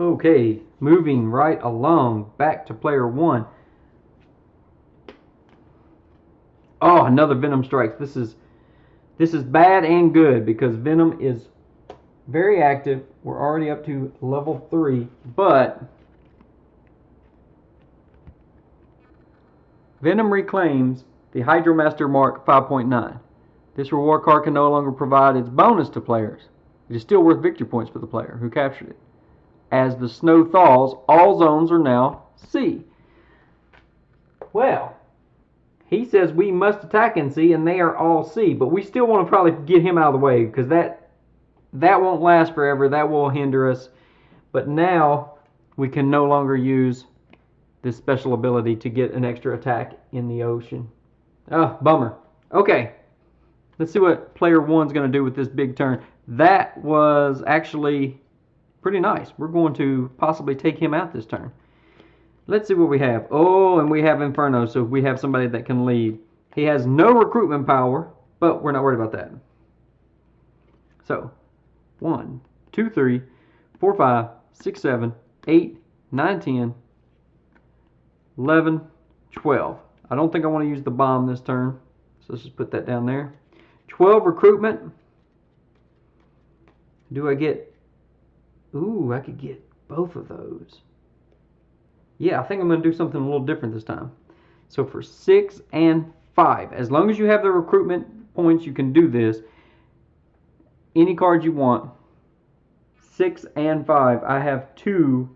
Okay, moving right along, back to player 1. Oh, another Venom strikes. This is bad and good because Venom is very active. We're already up to level 3, but Venom reclaims the Hydromaster Mark 5.9. This reward card can no longer provide its bonus to players. It is still worth victory points for the player who captured it. As the snow thaws, all zones are now C. Well, he says we must attack in C, and they are all C, but we still want to probably get him out of the way because that won't last forever. That will hinder us. But now we can no longer use this special ability to get an extra attack in the ocean. Oh, bummer. Okay, let's see what player 1's going to do with this big turn. That was actually pretty nice. We're going to possibly take him out this turn. Let's see what we have. Oh, and we have Inferno, so we have somebody that can lead. He has no recruitment power, but we're not worried about that. So, 1, 2, 3, 4, 5, 6, 7, 8, 9, 10, 11, 12. I don't think I want to use the bomb this turn, so let's just put that down there. 12 recruitment. Do I get... Ooh, I could get both of those. Yeah, I think I'm going to do something a little different this time. So for 6 and 5, as long as you have the recruitment points, you can do this. Any card you want. 6 and 5, I have 2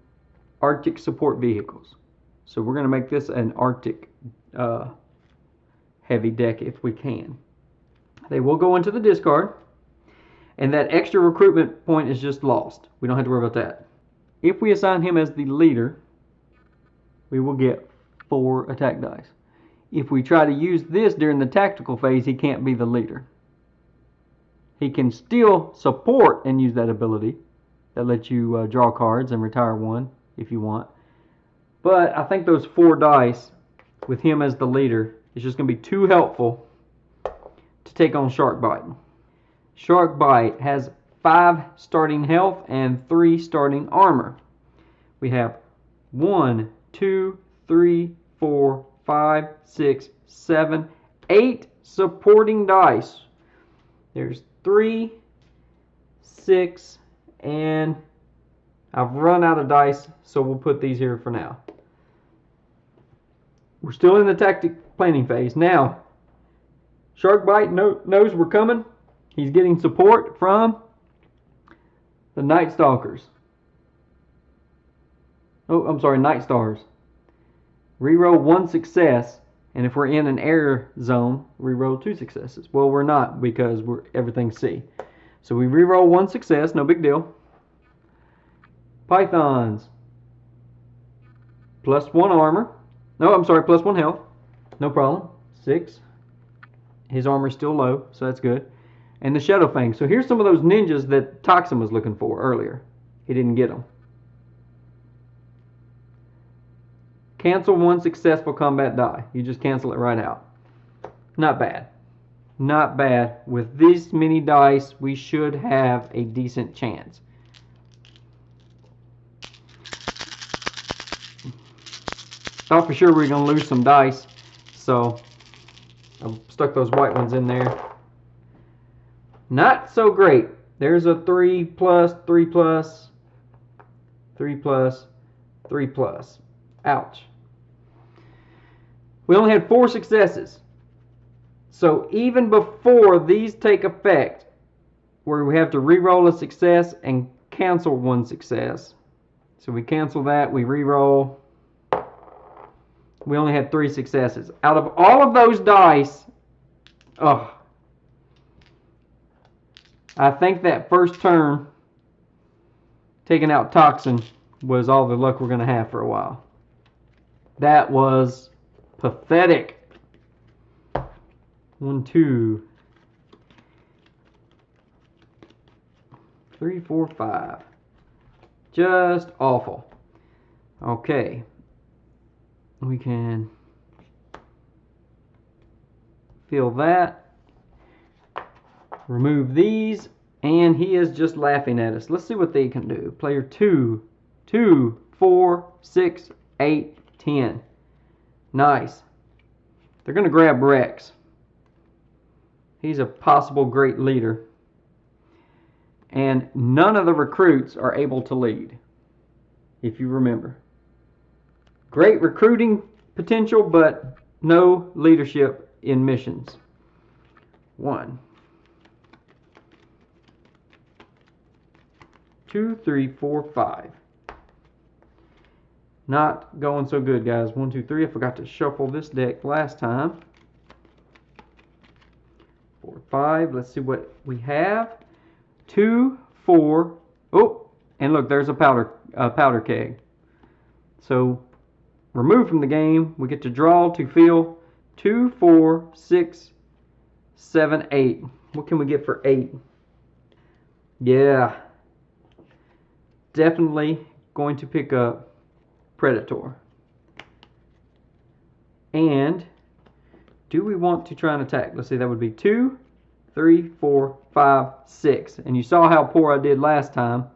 Arctic support vehicles. So we're going to make this an Arctic heavy deck if we can. They will go into the discard. And that extra recruitment point is just lost. We don't have to worry about that. If we assign him as the leader, we will get 4 attack dice. If we try to use this during the tactical phase, he can't be the leader. He can still support and use that ability. That lets you draw cards and retire 1 if you want. But I think those 4 dice with him as the leader is just going to be too helpful to take on Shark Bite. Shark Bite has 5 starting health and 3 starting armor. We have 1, 2, 3, 4, 5, 6, 7, 8 supporting dice. There's 3, 6, and I've run out of dice, so we'll put these here for now. We're still in the tactic planning phase. Now, Shark Bite knows we're coming. He's getting support from the Night Stalkers. Oh, I'm sorry, Night Stars. Reroll 1 success, and if we're in an air zone, reroll 2 successes. Well, we're not because everything's C. So we reroll 1 success, no big deal. Pythons. +1 armor. No, I'm sorry, +1 health. No problem. 6. His armor's still low, so that's good. And the Shadow Fang. So here's some of those ninjas that Toxin was looking for earlier. He didn't get them. Cancel 1 successful combat die. You just cancel it right out. Not bad. Not bad. With these many dice, we should have a decent chance. Thought for sure we were going to lose some dice, so I stuck those white ones in there. Not so great. There's a 3+, 3+, 3+, 3+. Ouch. We only had 4 successes. So even before these take effect, where we have to re-roll a success and cancel 1 success. So we cancel that, we re-roll. We only had 3 successes. Out of all of those dice, I think that first turn, taking out Toxin, was all the luck we're going to have for a while. That was pathetic. 1, 2, 3, 4, 5. Just awful. Okay. We can fill that. Remove these, and he is just laughing at us. Let's see what they can do. Player 2 2, 4, 6, 8, 10. Nice. They're going to grab Rex. He's a possible great leader. And none of the recruits are able to lead, if you remember. Great recruiting potential, but no leadership in missions. 1, 2, 3, 4, 5. Not going so good, guys. 1, 2, 3. I forgot to shuffle this deck last time. 4, 5. Let's see what we have. 2, 4. Oh, and look, there's a powder keg. So removed from the game, we get to draw to fill 2, 4, 6, 7, 8. What can we get for 8? Yeah, definitely going to pick up Predator. And do we want to try and attack? Let's see, that would be 2, 3, 4, 5, 6. And you saw how poor I did last time.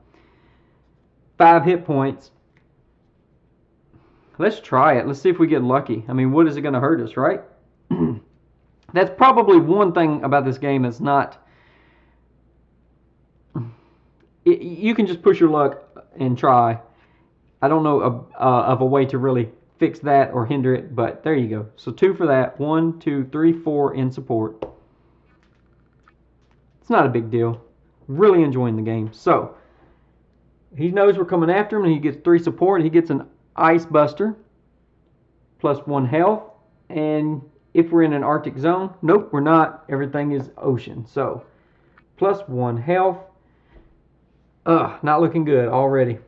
5 hit points. Let's try it. Let's see if we get lucky. I mean, what is it going to hurt us, right? That's probably one thing about this game that's not... You can just push your luck and try. I don't know of a way to really fix that or hinder it, but there you go. So 2 for that. 1, 2, 3, 4 in support. It's not a big deal. Really enjoying the game. So he knows we're coming after him, and he gets 3 support. He gets an Ice Buster, plus 1 health. And if we're in an Arctic zone, nope, we're not. Everything is ocean. So plus 1 health. Not looking good already.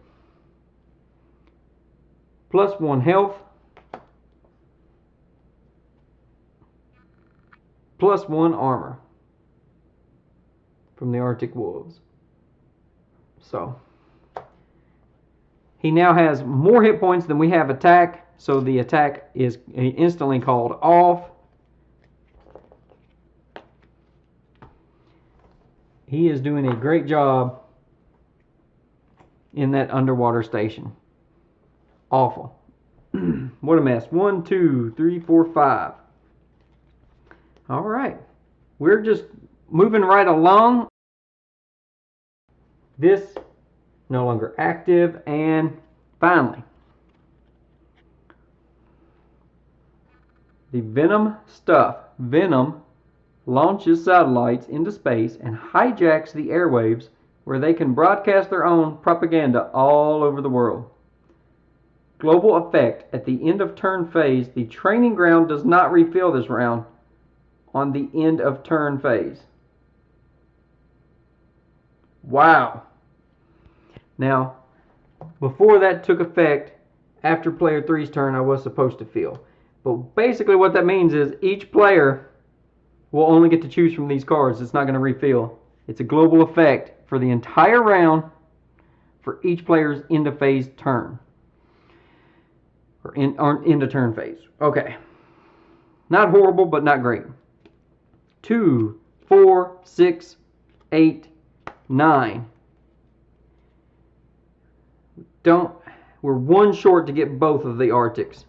Plus 1 health. Plus 1 armor from the Arctic Wolves. So he now has more hit points than we have attack. So the attack is instantly called off. He is doing a great job in that underwater station. Awful. What a mess. 1, 2, 3, 4, 5. All right. We're just moving right along. This no longer active. And finally, the Venom stuff. Venom launches satellites into space and hijacks the airwaves where they can broadcast their own propaganda all over the world. Global effect. At the end of turn phase, the training ground does not refill this round on the end of turn phase. Wow. Now, before that took effect, after player 3's turn, I was supposed to fill. But basically what that means is each player will only get to choose from these cards. It's not going to refill. It's a global effect for the entire round for each player's end of phase turn. Or end of turn phase. Okay. Not horrible, but not great. 2, 4, 6, 8, 9. We're 1 short to get both of the Arctics.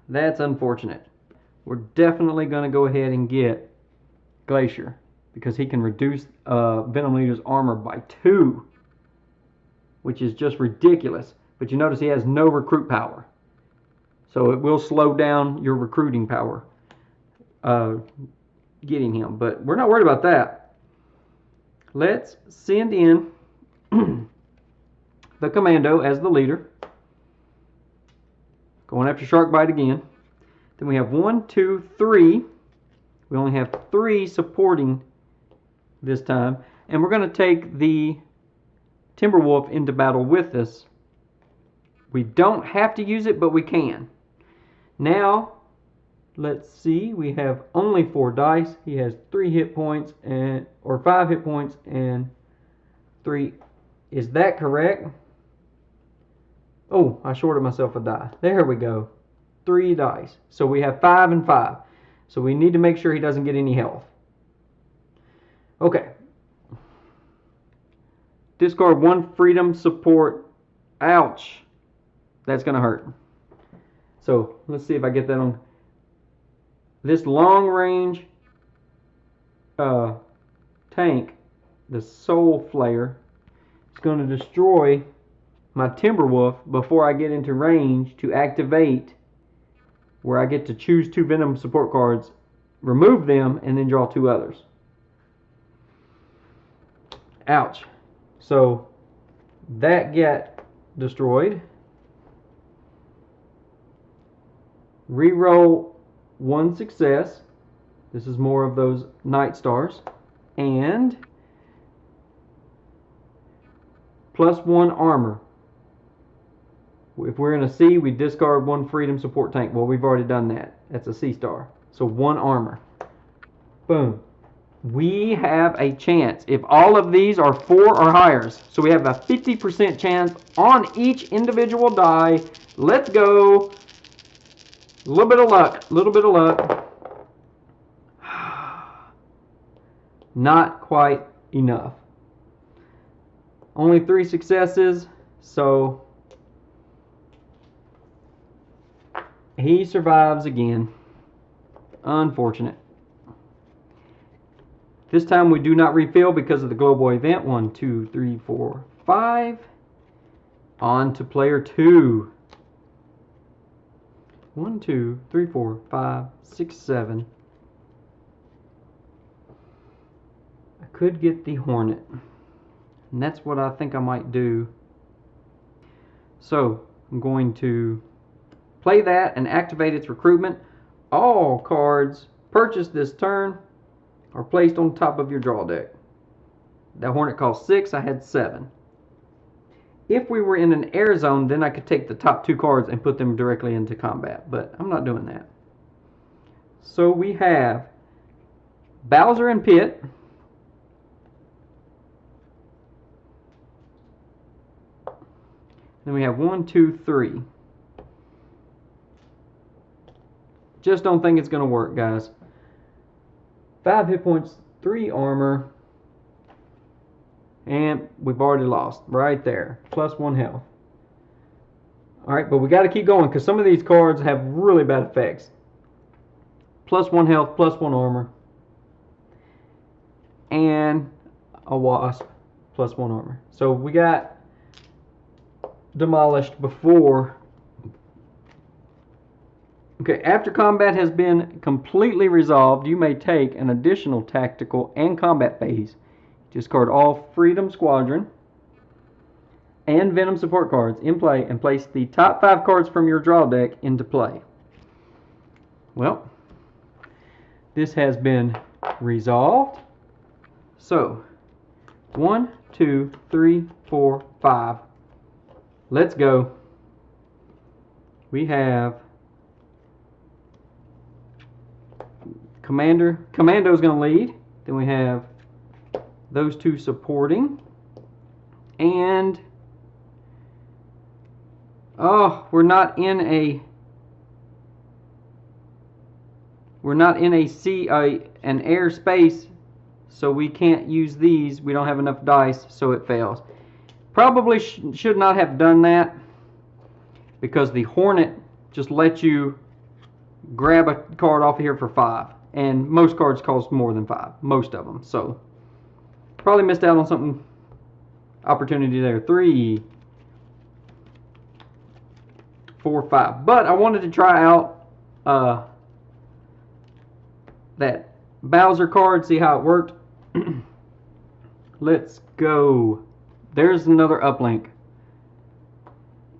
That's unfortunate. We're definitely going to go ahead and get Glacier because he can reduce Venom Leader's armor by 2, which is just ridiculous. But you notice he has no recruit power. So it will slow down your recruiting power getting him. But we're not worried about that. Let's send in the Commando as the leader. Going after Sharkbite again. Then we have 1, 2, 3. We only have 3 supporting this time. And we're going to take the Timberwolf into battle with us. We don't have to use it, but we can. Now, let's see. We have only 4 dice. He has 3 hit points, or 5 hit points and 3. Is that correct? Oh, I shorted myself a die. There we go. 3 dice. So we have 5 and 5. So we need to make sure he doesn't get any health. Okay. Discard 1 freedom support. Ouch. That's going to hurt. So let's see if I get that on. This long range tank, the Soul Flayer, is going to destroy my Timberwolf before I get into range to activate, where I get to choose 2 Venom support cards, remove them, and then draw 2 others. Ouch. So that get destroyed. Reroll 1 success. This is more of those Night Stars. And +1 armor. If we're in a C, we discard 1 freedom support tank. Well, we've already done that. That's a C star. So 1 armor. Boom. We have a chance. If all of these are 4 or higher, so we have a 50% chance on each individual die. Let's go. A little bit of luck. A little bit of luck. Not quite enough. Only 3 successes, so he survives again. Unfortunate. This time we do not refill because of the global event. 1, 2, 3, 4, 5. On to player 2. 1, 2, 3, 4, 5, 6, 7. I could get the Hornet. And that's what I think I might do. So I'm going to play that and activate its recruitment. All cards purchased this turn are placed on top of your draw deck. That Hornet cost 6, I had 7. If we were in an air zone, then I could take the top 2 cards and put them directly into combat, but I'm not doing that. So we have Bowser and Pit. Then we have 1, 2, 3. Just don't think it's going to work, guys. 5 hit points, 3 armor, and we've already lost right there. +1 health. Alright, but we got to keep going because some of these cards have really bad effects. +1 health, +1 armor, and a Wasp, +1 armor. So we got demolished before. Okay, after combat has been completely resolved, you may take an additional tactical and combat phase. Discard all Freedom Squadron and Venom support cards in play and place the top 5 cards from your draw deck into play. Well, this has been resolved. So, 1, 2, 3, 4, 5. Let's go. We have Commando's going to lead. Then we have those 2 supporting. And we're not in a an air space, so we can't use these. We don't have enough dice, so it fails. Probably should not have done that, because the Hornet just lets you grab a card off of here for 5, and most cards cost more than 5, most of them. So probably missed out on something, opportunity there. 3, 4, 5. But I wanted to try out that Bowser card, see how it worked. Let's go. There's another uplink.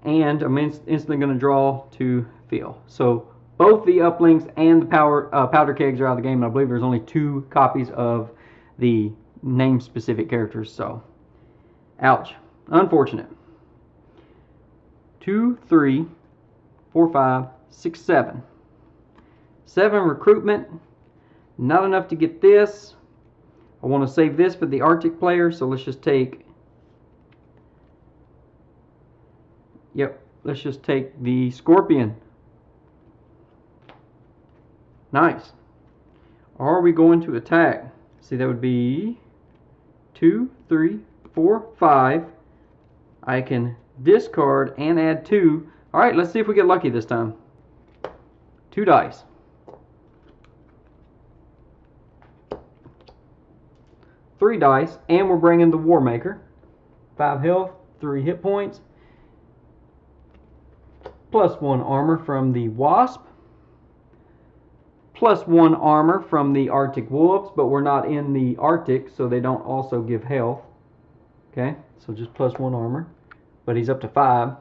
And I'm instantly going to draw to fill. So both the uplinks and the powder kegs are out of the game. And I believe there's only 2 copies of the name-specific characters. So, ouch. Unfortunate. 2, 3, 4, 5, 6, 7. 7 recruitment. Not enough to get this. I want to save this for the Arctic player, so let's just take... Yep, let's just take the Scorpion. Nice. Are we going to attack? See, that would be 2, 3, 4, 5. I can discard and add 2. All right, let's see if we get lucky this time. 2 dice. 3 dice, and we're bringing the War Maker. 5 health, 3 hit points, plus 1 armor from the Wasp, plus 1 armor from the Arctic Wolves, but we're not in the Arctic, so they don't also give health. Okay, so just plus 1 armor, but he's up to 5,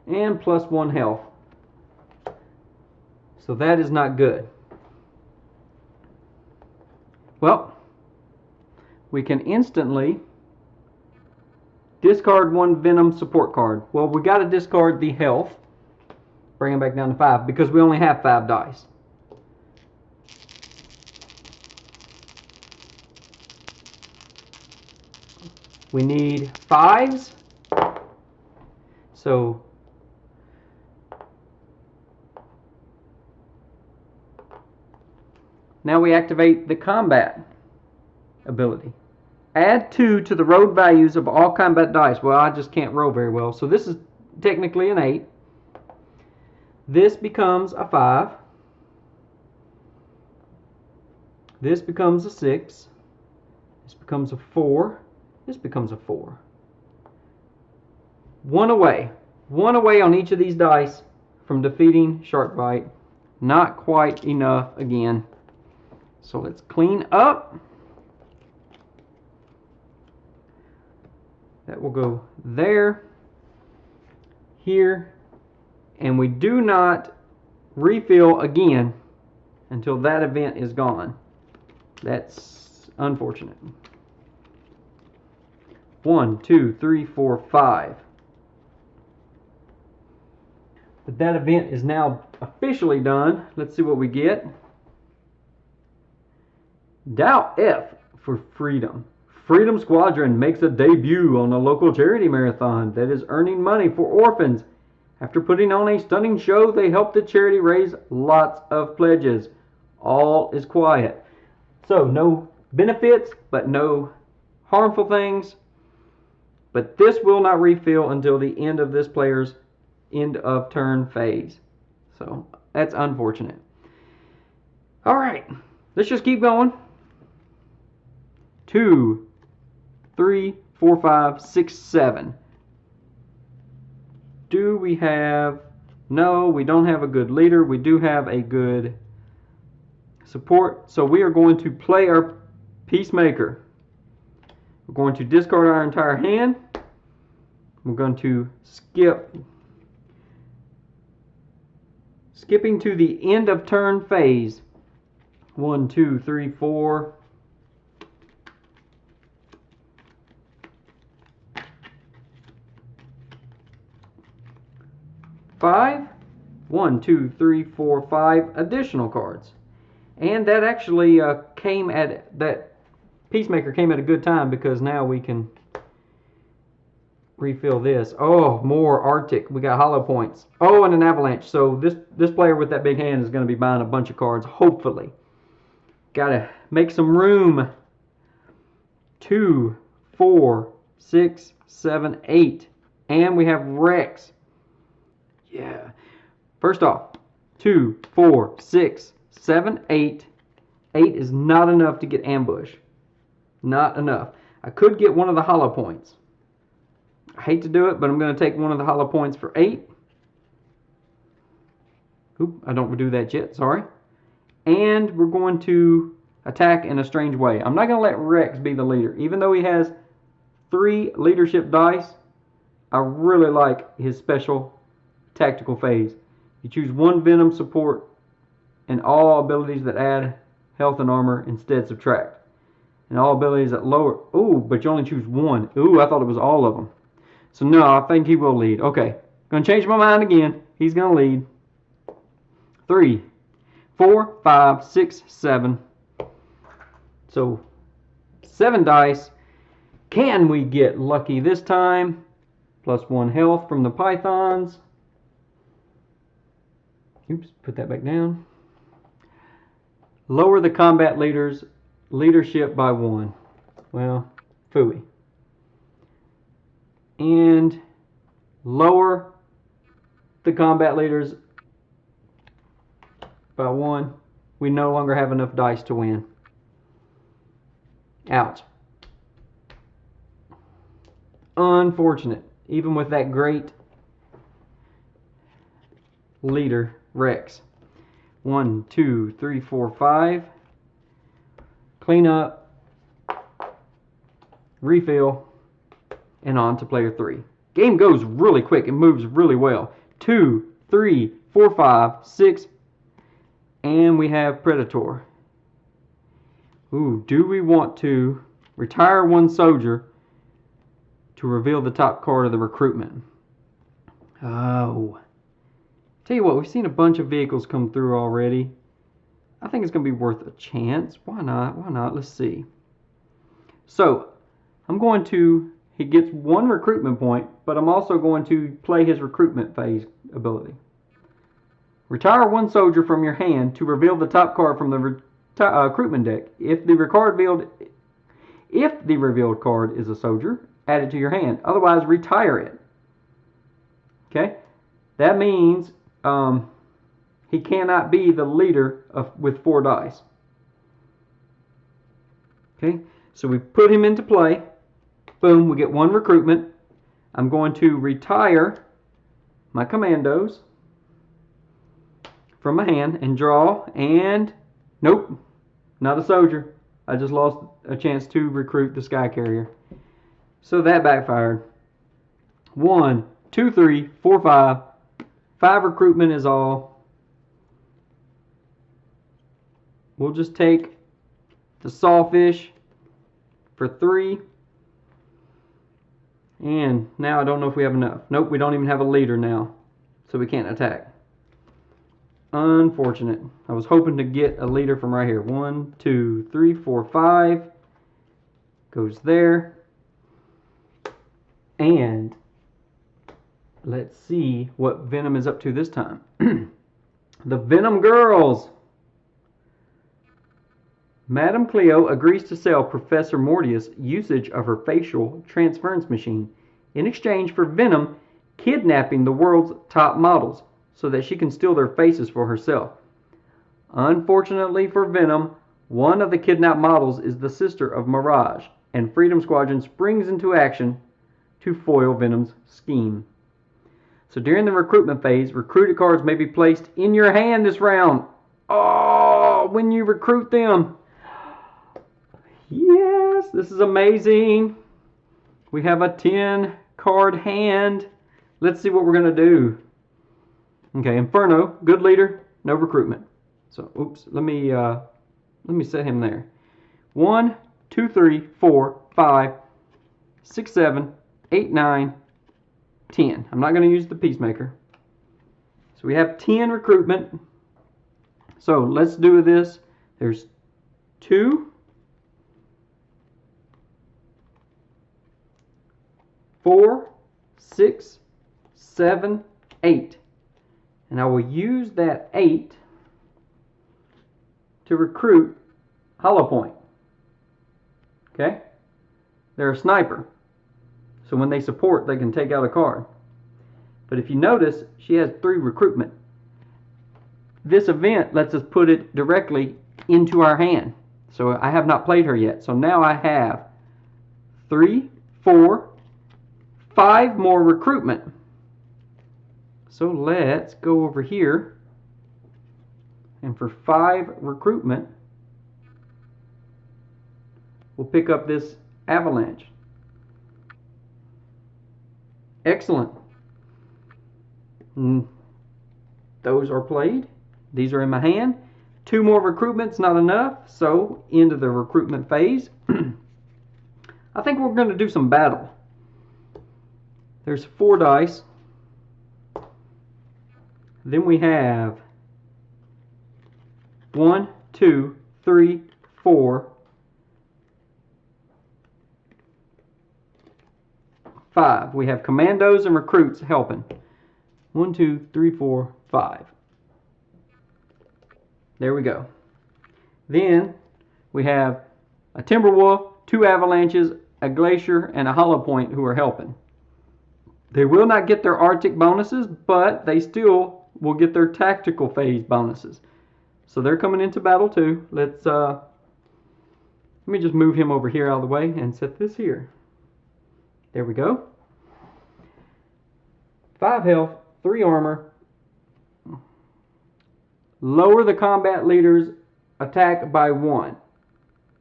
and plus 1 health. So that is not good. Well, we can instantly discard 1 Venom support card. Well, we got to discard the health, bring him back down to 5, because we only have 5 dice. We need 5s. So now we activate the combat ability. Add 2 to the rolled values of all combat dice. Well, I just can't roll very well. So this is technically an 8. This becomes a 5. This becomes a 6. This becomes a 4. This becomes a 4. 1 away. 1 away on each of these dice from defeating Sharkbite. Not quite enough again. So let's clean up. That will go there, here, and we do not refill again until that event is gone. That's unfortunate. 1, 2, 3, 4, 5. But that event is now officially done. Let's see what we get. Dow F for Freedom. Freedom Squadron makes a debut on a local charity marathon that is earning money for orphans. After putting on a stunning show, they help the charity raise lots of pledges. All is quiet. So no benefits, but no harmful things. But this will not refill until the end of this player's end of turn phase. So that's unfortunate. All right, let's just keep going. 2, 3, 4, 5, 6, 7. Do we have... No, we don't have a good leader. We do have a good support. So we are going to play our Peacemaker. We're going to discard our entire hand. We're going to skipping to the end of turn phase. 1, 2, 3, 4. 5. 1, 2, 3, 4, 5 additional cards. And that actually that Peacemaker came at a good time, because now we can refill this. Oh, more Arctic. We got hollow points. Oh, and an avalanche. So this player with that big hand is going to be buying a bunch of cards, hopefully. Gotta make some room. 2, 4, 6, 7, 8. And we have Rex. Yeah. First off, 2, 4, 6, 7, 8. 8 is not enough to get ambush. Not enough. I could get one of the hollow points. I hate to do it, but I'm going to take one of the hollow points for 8. Oop, I don't do that yet, sorry. And we're going to attack in a strange way. I'm not going to let Rex be the leader. Even though he has 3 leadership dice, I really like his special tactical phase. You choose 1 Venom support and all abilities that add health and armor instead subtract. And all abilities that lower... Ooh, but you only choose 1. Ooh, I thought it was all of them. So no, I think he will lead. Okay, gonna change my mind again. He's gonna lead. 3, 4, 5, 6, 7. So 7 dice. Can we get lucky this time? Plus 1 health from the pythons. Oops, put that back down. Lower the combat leader's leadership by 1. Well, phooey. and lower the combat leaders by 1. We no longer have enough dice to win. Ouch. Unfortunate. Even with that great leader, Rex. 1, 2, 3, 4, 5. Clean up. Refill. And on to player 3. Game goes really quick. It moves really well. 2, 3, 4, 5, 6. And we have Predator. Ooh, do we want to retire 1 soldier to reveal the top card of the recruitment? Oh. Tell you what, we've seen a bunch of vehicles come through already. I think it's going to be worth a chance. Why not? Why not? Let's see. So, I'm going to... He gets 1 recruitment point, but I'm also going to play his recruitment phase ability. Retire 1 soldier from your hand to reveal the top card from the recruitment deck. If the revealed card is a soldier, add it to your hand. Otherwise, retire it. Okay? That means he cannot be the leader with 4 dice. Okay? So we put him into play. Boom, we get 1 recruitment. I'm going to retire my commandos from my hand and draw, and nope, not a soldier. I just lost a chance to recruit the Sky Carrier. So that backfired. 1, 2, 3, 4, 5. 5 recruitment is all. We'll just take the Sawfish for 3. And now I don't know if we have enough. Nope, we don't even have a leader now. So we can't attack. Unfortunate. I was hoping to get a leader from right here. 1, 2, 3, 4, 5. Goes there. And let's see what Venom is up to this time. The Venom Girls. Madame Cleo agrees to sell Professor Mortius usage of her facial transference machine in exchange for Venom kidnapping the world's top models so that she can steal their faces for herself. Unfortunately for Venom, one of the kidnapped models is the sister of Mirage, and Freedom Squadron springs into action to foil Venom's scheme. So during the recruitment phase, recruited cards may be placed in your hand this round. Oh, when you recruit them. Yes, this is amazing. We have a 10 card hand. Let's see what we're going to do. Okay, Inferno, good leader, no recruitment. So, oops, let me set him there. 1, 2, 3, 4, 5, 6, 7, 8, 9, 10. I'm not going to use the Peacemaker. So we have 10 recruitment. So let's do this. There's 2, 4, 6, 7, 8. And I will use that 8 to recruit Hollow Point. Okay? They're a sniper. So when they support, they can take out a card. But if you notice, she has 3 recruitment. This event lets us put it directly into our hand. So I have not played her yet. So now I have 3, 4, 5 more recruitment. So let's go over here. And for 5 recruitment, we'll pick up this Avalanche. Excellent. Those are played. These are in my hand. 2 more recruitments, not enough. So, into the recruitment phase. I think we're going to do some battle. There's 4 dice. Then we have 1, 2, 3, 4, 5. We have commandos and recruits helping. 1, 2, 3, 4, 5. There we go. Then we have a Timberwolf, 2 Avalanches, a Glacier, and a Hollow Point who are helping. They will not get their Arctic bonuses, but they still will get their tactical phase bonuses. So they're coming into battle too. Let me just move him over here out of the way and set this here. There we go. 5 health, 3 armor. Lower the combat leader's attack by 1.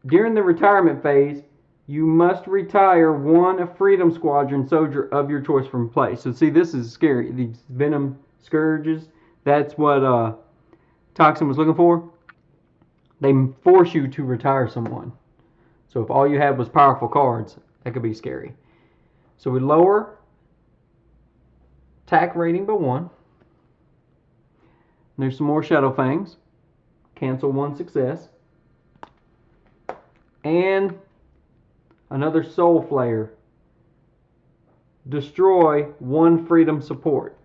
During the retirement phase, you must retire 1 Freedom Squadron soldier of your choice from play. So see, this is scary. These Venom Scourges, that's what Toxin was looking for. They force you to retire someone. So if all you had was powerful cards, that could be scary. So we lower attack rating by 1. There's some more Shadow Fangs. Cancel 1 success. And another Soul Flare. Destroy 1 Freedom Support.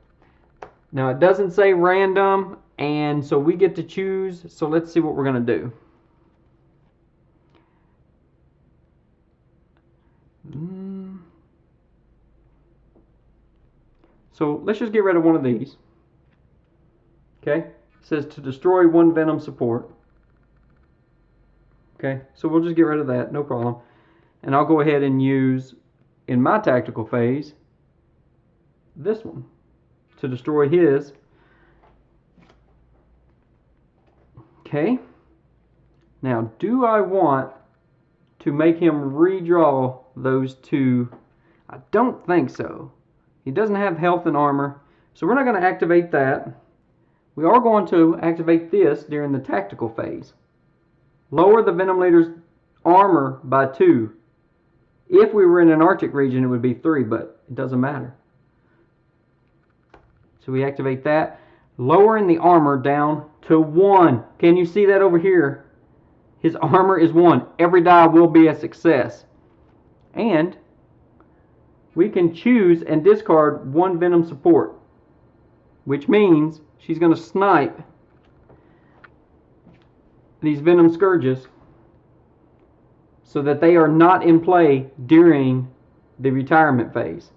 Now it doesn't say random, and so we get to choose. So let's see what we're going to do. So let's just get rid of one of these. Okay, it says to destroy 1 Venom support. Okay, so we'll just get rid of that, no problem. And I'll go ahead and use, in my tactical phase, this one to destroy his. Okay, now do I want to make him redraw those 2? I don't think so. He doesn't have health and armor, so we're not going to activate that. We are going to activate this during the tactical phase. Lower the Venom Leader's armor by 2. If we were in an Arctic region, it would be 3, but it doesn't matter. So we activate that. Lowering the armor down to 1. Can you see that over here? His armor is 1. Every die will be a success. And we can choose and discard 1 Venom support, which means she's going to snipe these Venom Scourges so that they are not in play during the retirement phase,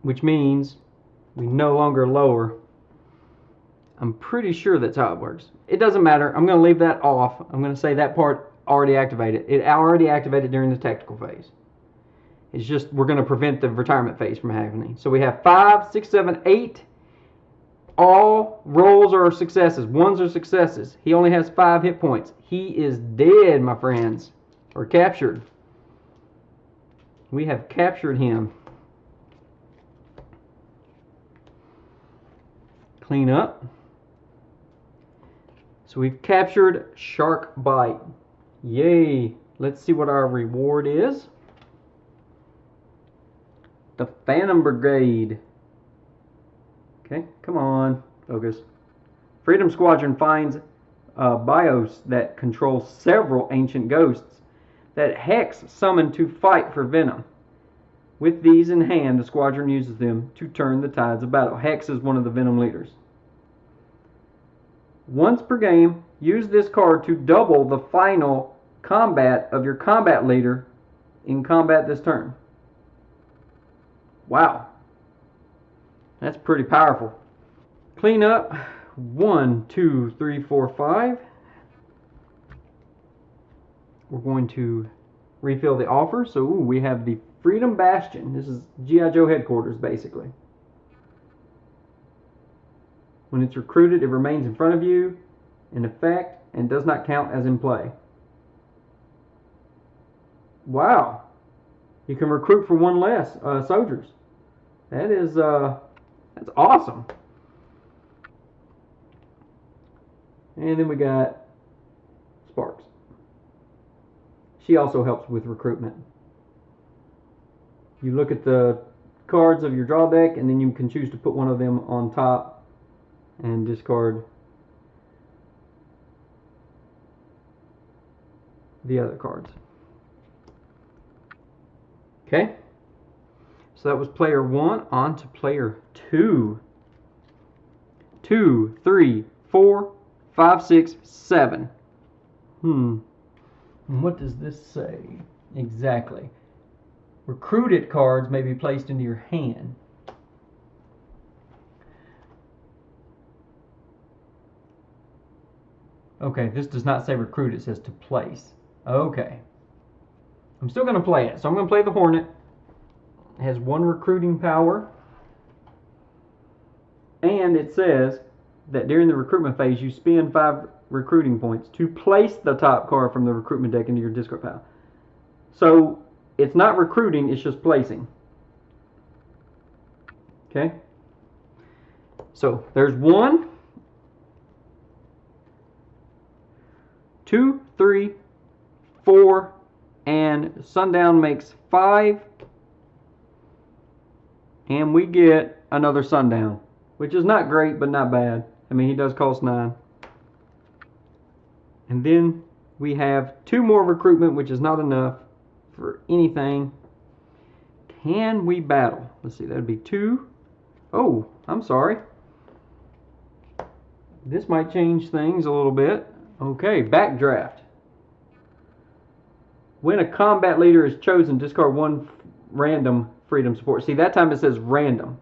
which means we no longer lower. I'm pretty sure that's how it works. It doesn't matter. I'm going to leave that off. I'm going to say that part already activated. It already activated during the tactical phase. It's just we're going to prevent the retirement phase from happening. So we have 5, 6, 7, 8. All rolls are successes. 1s are successes. He only has 5 hit points. He is dead, my friends. Or captured. We have captured him. Clean up. So we've captured Shark Bite. Yay. Let's see what our reward is. The Phantom Brigade. Okay, come on, focus. Freedom Squadron finds bios that control several ancient ghosts that Hex summoned to fight for Venom. With these in hand, the squadron uses them to turn the tides of battle. Hex is one of the Venom leaders. Once per game, use this card to double the final combat of your combat leader in combat this turn. Wow. That's pretty powerful. Clean up. 1, 2, 3, 4, 5. We're going to refill the offer. So we have the Freedom Bastion. This is G.I. Joe headquarters, basically. When it's recruited, it remains in front of you in effect and does not count as in play. Wow. You can recruit for 1 less soldiers. That is that's awesome. And then we got Sparks. She also helps with recruitment. You look at the cards of your draw deck, and then you can choose to put one of them on top and discard the other cards. Okay. So that was player 1. On to player 2. 2, 3, 4, 5, 6, 7. What does this say? Exactly. recruited cards may be placed into your hand. Okay, this does not say recruit, it says to place. Okay. I'm still going to play it. So I'm going to play the Hornet. It has 1 recruiting power. And it says that during the recruitment phase, you spend 5 recruiting points to place the top card from the recruitment deck into your discard pile. So it's not recruiting, it's just placing. Okay? So there's 1, 2, 3, 4, and Sundown makes 5. And we get another Sundown, which is not great, but not bad. I mean, he does cost 9. And then we have 2 more recruitment, which is not enough for anything. Can we battle? Let's see, that would be 2. Oh, I'm sorry. This might change things a little bit. Okay, backdraft. When a combat leader is chosen, discard 1 random freedom support. See, that time it says random.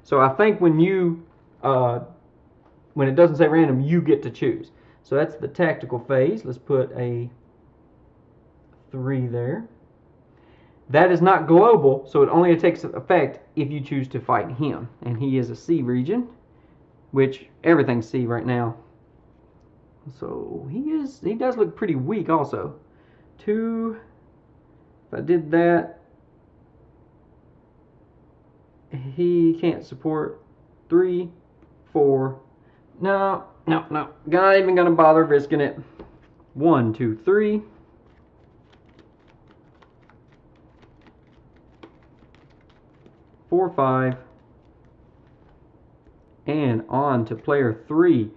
So I think when it doesn't say random, you get to choose. So that's the tactical phase. Let's put a 3 there. That is not global, so it only takes effect if you choose to fight him. And he is a C region, which everything's C right now. So he does look pretty weak also. 2, if I did that, he can't support. 3, 4, no, not even gonna bother risking it. 1, 2, 3. 4, 5. And on to player 3.